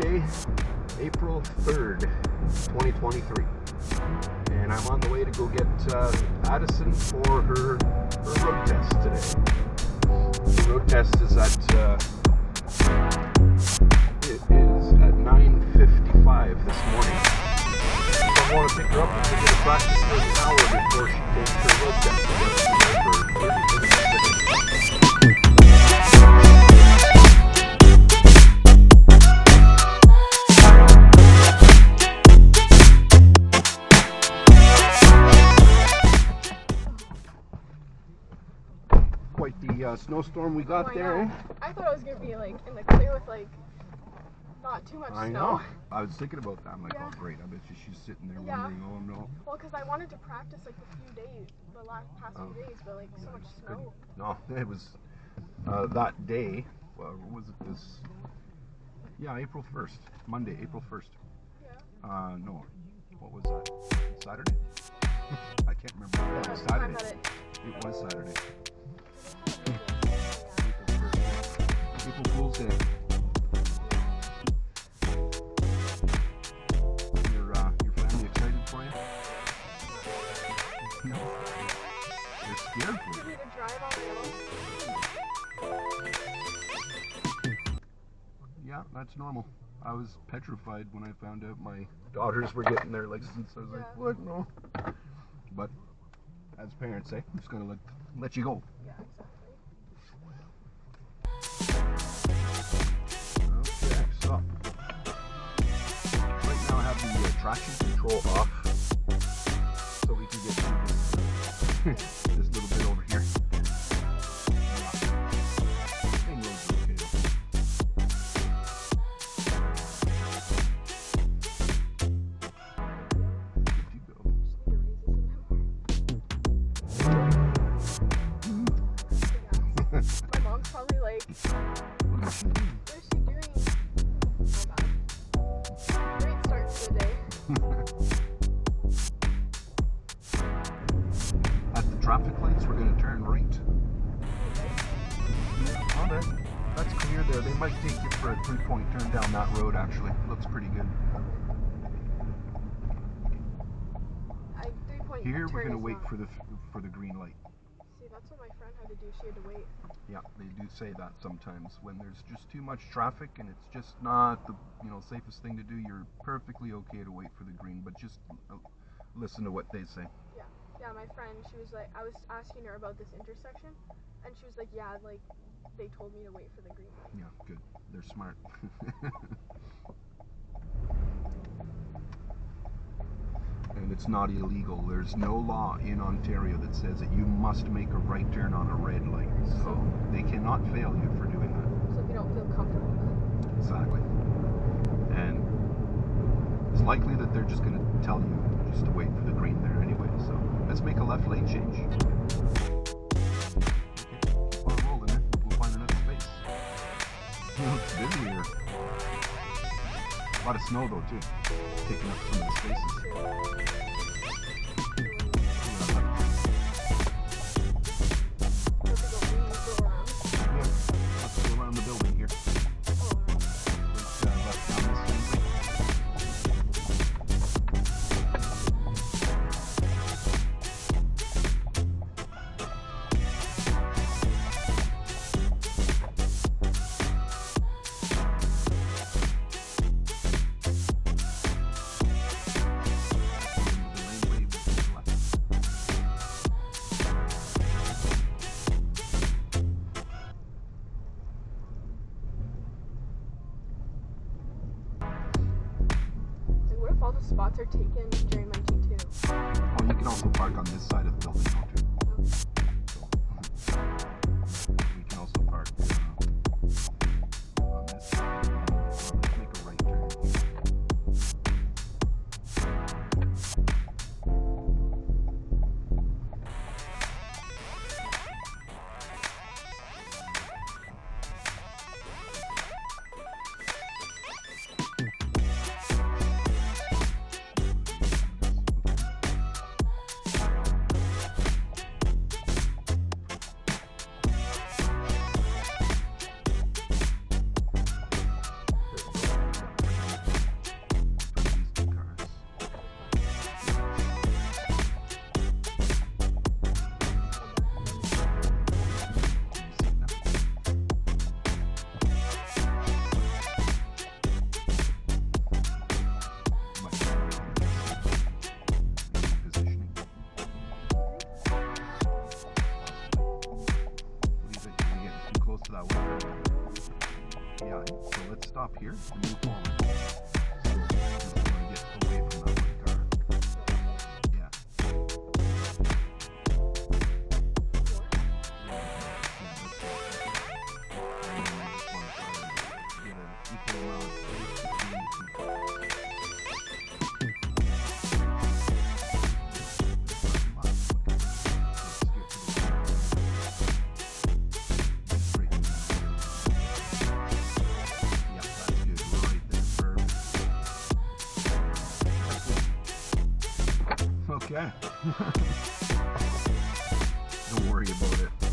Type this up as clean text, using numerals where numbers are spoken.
Monday, April 3rd, 2023. And I'm on the way to go get Addison for her road test today. The road test is it is at 9:55 this morning. So I want to pick her up and get a practice for an hour before she takes her road test. For 30 minutes. Quite the snowstorm we got there. I thought it was going to be like in the clear with like not too much snow. I know. I was thinking about that. I'm like, oh great, I bet you she's sitting there wondering, oh no. Well, because I wanted to practice like the past few days, but like so much snow. No, it was that day, was it this? Yeah, April 1st. Monday, April 1st. Yeah. No. What was that? Saturday? I can't remember. Yeah, it was Saturday. It was Saturday. April Fool's Day. Your family excited for you? No. They're scared for you. You need to drive on the Yeah, that's normal. I was petrified when I found out my daughters were getting their license. I was like, what? No. But as parents, I'm just gonna let you go. Yeah, exactly. Okay, so right now I have the traction control off, so we can get through this little bit over here. Main roads are okay. Good to go. My mom's probably like, what is she doing? Great start to the day. At the traffic lights, we're going to turn right. Oh, that's clear there. They might take you for a 3-point turn down that road, actually. Looks pretty good. Here, we're going to wait for the green light. See, that's what my friend had to do. She had to wait. Yeah, they do say that sometimes when there's just too much traffic and it's just not the safest thing to do. You're perfectly okay to wait for the green, but just listen to what they say. Yeah, my friend, she was like, I was asking her about this intersection, and she was like, yeah, like they told me to wait for the green light. Yeah, good. They're smart. And it's not illegal. There's no law in Ontario that says that you must make a right turn on a red light. So they cannot fail you for doing that. So if you don't feel comfortable with it. Exactly. And it's likely that they're just going to tell you just to wait for the green there anyway. So let's make a left lane change. Keep on rolling there. We'll find another space. It's busy here. A lot of snow though too, taking up some of the spaces. Yeah, let's go around the building here. Left down this way. All the spots are taken during my T2. Oh, you can also park on this side of the building now too. So, we can also park on this side. Let's make a right turn. here and move forward. So, you want to get away from that white car. Yeah. Okay. Don't worry about it.